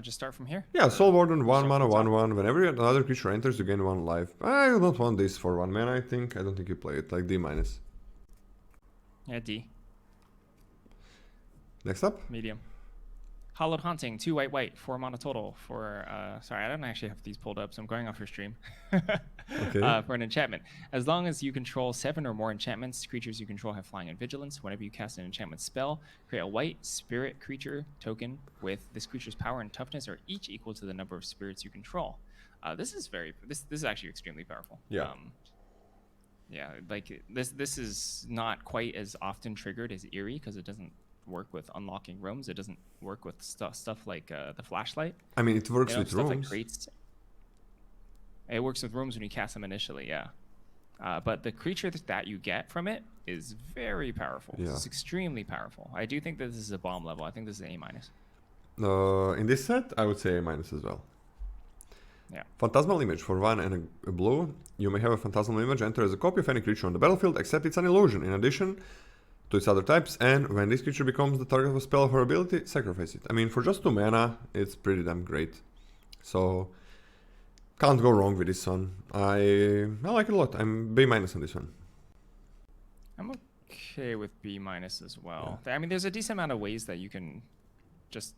Just start from here? Yeah, Soul Warden, 1 mana, start 1/1. Whenever another creature enters, you gain 1 life. I don't want this for 1 mana, I think. I don't think you play it, like D-. Yeah, D. Next up? Medium. Hollowed Haunting, 2 white, 4 mana total for, sorry, I don't actually have these pulled up, so I'm going off your stream. Okay. For an enchantment. As long as you control 7 or more enchantments, creatures you control have flying and vigilance. Whenever you cast an enchantment spell, create a white spirit creature token with this creature's power and toughness are each equal to the number of spirits you control. This is actually extremely powerful. Yeah. Yeah, like this is not quite as often triggered as Eerie because it doesn't work with unlocking rooms. It doesn't work with stuff like the flashlight. I mean, it works with stuff rooms. Like creates. It works with rooms when you cast them initially, yeah. But the creature that you get from it is very powerful. Yeah. It's extremely powerful. I do think that this is a bomb level. I think this is A-. In this set, I would say A- as well. Yeah. Phantasmal Image for 1 and a blue. You may have a Phantasmal Image enter as a copy of any creature on the battlefield, except it's an illusion. In addition to its other types, and when this creature becomes the target of a spell or ability, sacrifice it. I mean, for just 2 mana, it's pretty damn great. So, can't go wrong with this one. I like it a lot. I'm B- on this one. I'm okay with B- as well. Yeah. I mean, there's a decent amount of ways that you can just...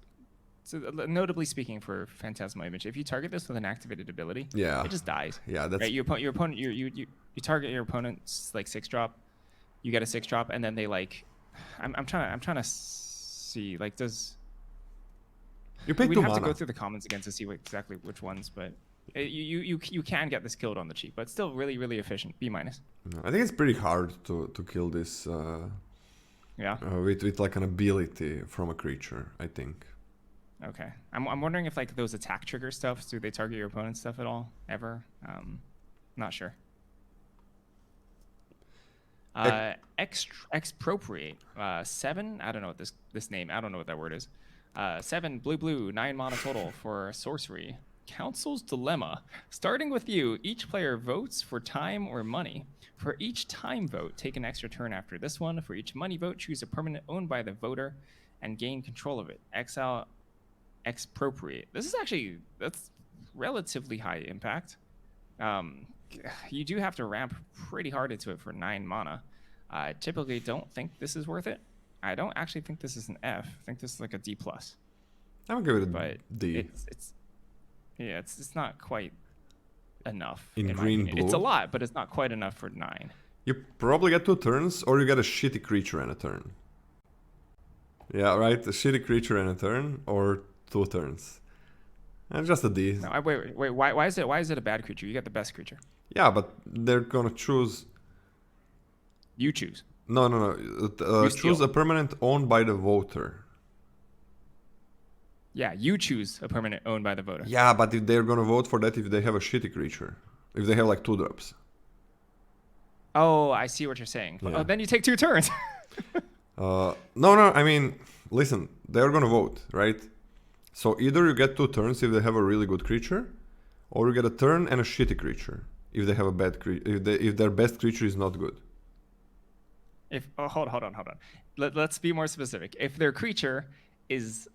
So, notably speaking for Phantasmal Image, if you target this with an activated ability, it just dies. Yeah, that's... Right? Your opponent, you target your opponent's like 6-drop, you get a 6-drop, and then they like... I'm trying to see, like, does... You pay 2 mana. We'd have to go through the comments again to see exactly which ones, but... You can get this killed on the cheap, but it's still really, really efficient. B-. I think it's pretty hard to kill this with like an ability from a creature, I think. Okay. I'm wondering if like those attack trigger stuff, do they target your opponent's stuff at all? Ever? Not sure. Expropriate. 7, I don't know what this name, I don't know what that word is. 7 blue, 9 mana total for sorcery. Council's Dilemma. Starting with you, each player votes for time or money. For each time vote, take an extra turn after this one. For each money vote, choose a permanent owned by the voter and gain control of it. Exile, expropriate. This is actually, that's relatively high impact. You do have to ramp pretty hard into it for 9 mana. I typically don't think this is worth it. I don't actually think this is an F. I think this is like a D+. I'm gonna give it a D. Yeah, it's not quite enough. In green, blue. It's a lot, but it's not quite enough for 9. You probably get 2 turns, or you get a shitty creature and a turn. Yeah, right? A shitty creature and a turn, or 2 turns. And just a D. No, wait. Why is it a bad creature? You get the best creature. Yeah, but they're gonna choose... You choose. No. Choose a permanent owned by the voter. Yeah, you choose a permanent owned by the voter. Yeah, but if they're gonna vote for that if they have a shitty creature. If they have like 2 drops. Oh, I see what you're saying. Yeah. Oh, then you take 2 turns. No, I mean, listen, they're gonna vote, right? So either you get 2 turns if they have a really good creature, or you get a turn and a shitty creature if they have a bad creature, if their best creature is not good. Hold on. Let's be more specific. If their creature is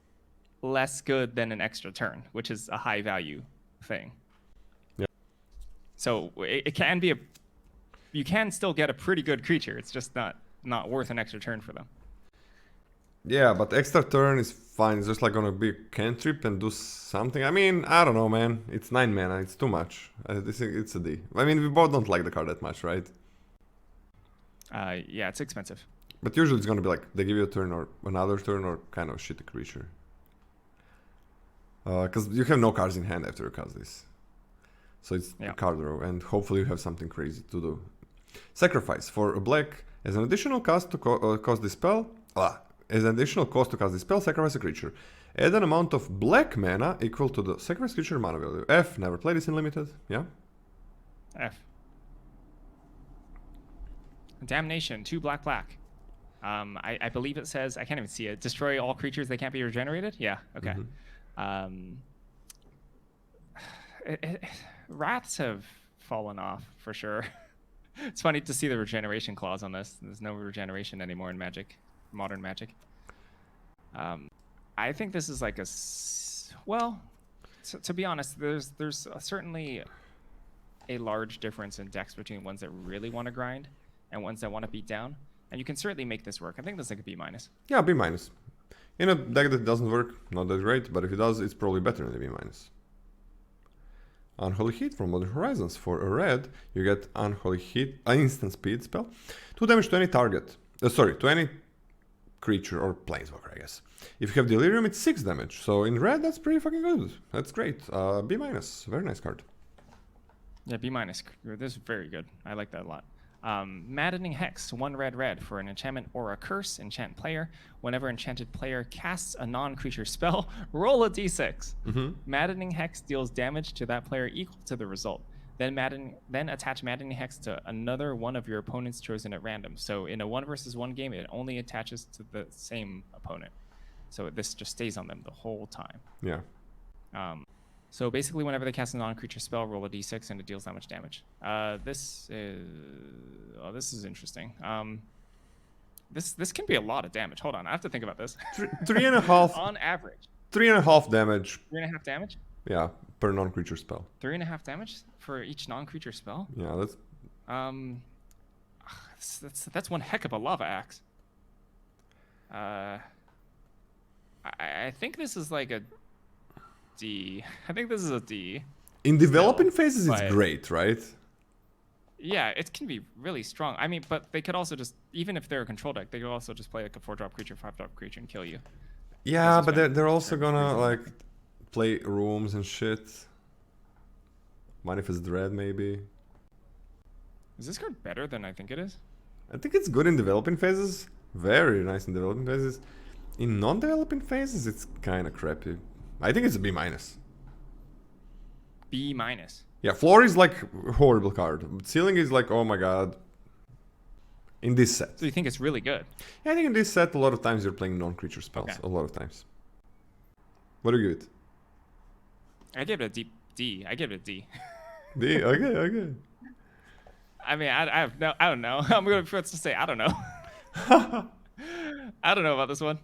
less good than an extra turn, which is a high value thing. Yeah. So it can be you can still get a pretty good creature. It's just not worth an extra turn for them. Yeah, but extra turn is fine. It's just like gonna be a cantrip and do something. I mean, I don't know, man. It's 9 mana. It's too much. It's a D. I mean, we both don't like the card that much, right? Yeah, it's expensive. But usually it's gonna be like they give you a turn or another turn or kind of shitty creature. Because you have no cards in hand after you cast this. So it's a card draw, and hopefully you have something crazy to do. Sacrifice for a black. As an additional cost to cast this spell, sacrifice a creature. Add an amount of black mana equal to the sacrifice creature mana value. F, never play this in limited, yeah? F. Damnation, 2 black. I believe it says, I can't even see it, destroy all creatures that can't be regenerated? Yeah, okay. Wraths have fallen off for sure. It's funny to see the regeneration clause on this. There's no regeneration anymore in Magic, modern Magic. I think this is like a Well, to be honest, there's certainly a large difference in decks between ones that really want to grind and ones that want to beat down. And you can certainly make this work. I think that's like a B minus. Yeah, B minus. In a deck that doesn't work, not that great, but if it does, it's probably better than a B minus. Unholy Heat from Modern Horizons. For a red, you get Unholy Heat, an instant speed spell. 2 damage to any target. To any creature or planeswalker, I guess. If you have Delirium, it's 6 damage. So in red, that's pretty fucking good. That's great. B minus. Very nice card. Yeah, B minus. This is very good. I like that a lot. Maddening Hex, 1 red for an enchantment or a curse. Enchant player. Whenever enchanted player casts a non-creature spell, roll a d6. Maddening Hex deals damage to that player equal to the result. Then attach Maddening Hex to another one of your opponents chosen at random. So in a 1v1 game, it only attaches to the same opponent. So this just stays on them the whole time. Yeah. So basically, whenever they cast a non-creature spell, roll a d6 and it deals that much damage. This is interesting. This can be a lot of damage. Hold on, I have to think about this. 3.5 on average. 3.5 damage. 3.5 damage. Yeah, per non-creature spell. 3.5 damage for each non-creature spell. Yeah, that's. That's one heck of a lava axe. I think this is like a D. I think this is a D. In developing phases, it's great, right? Yeah, it can be really strong. I mean, but they could also just, even if they're a control deck, they could also just play like a 4-drop creature, 5-drop creature, and kill you. Yeah, but they're also gonna like play rooms and shit. Manifest Dread, maybe. Is this card better than I think it is? I think it's good in developing phases. Very nice in developing phases. In non-developing phases, it's kind of crappy. I think it's a B minus. B minus. Yeah, floor is like a horrible card. Ceiling is like, oh my god. In this set. So you think it's really good? Yeah, I think in this set, a lot of times you're playing non-creature spells. Okay. A lot of times. What do you give it? I give it a D. I give it a D. D? Okay. I mean, I don't know. I'm going to say, I don't know. I don't know about this one.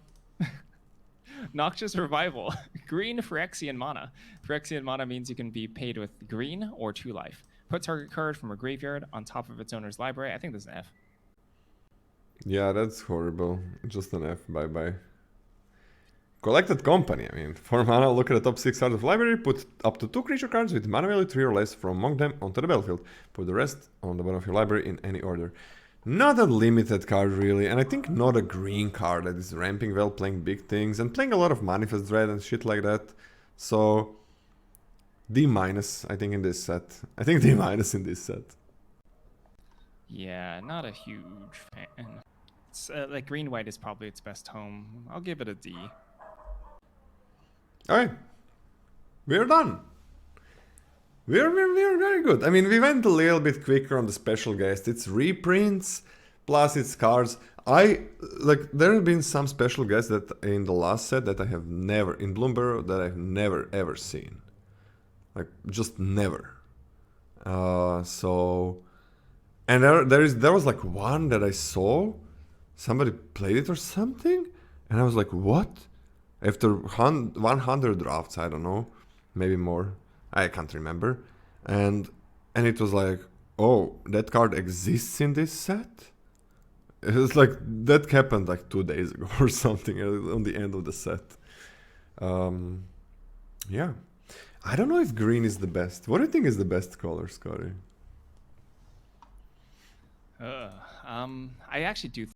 Noxious Revival. Green Phyrexian mana. Phyrexian mana means you can be paid with green or 2 life. Put target card from a graveyard on top of its owner's library. I think this is an F. Yeah, that's horrible. Just an F. Bye-bye. Collected Company. I mean, 4 mana, look at the top 6 cards of library, put up to 2 creature cards with mana value 3 or less from among them onto the battlefield. Put the rest on the bottom of your library in any order. Not a limited card, really, and I think not a green card that is ramping well, playing big things, and playing a lot of Manifest Dread and shit like that. So, D minus, I think, in this set. I think D minus in this set. Yeah, not a huge fan. It's, like, green-white is probably its best home. I'll give it a D. Alright. We're done. We're very good. I mean, we went a little bit quicker on the special guest. It's reprints, plus it's cards. There have been some special guests that in the last set that I have never, in Bloomberg, that I've never ever seen. Like, just never. And there was like one that I saw, somebody played it or something, and I was like, what? After 100 drafts, I don't know, maybe more. I can't remember, and it was like, oh, that card exists in this set. It was like that happened like 2 days ago or something on the end of the set. Yeah, I don't know if green is the best. What do you think is the best color, Scotty? I actually do.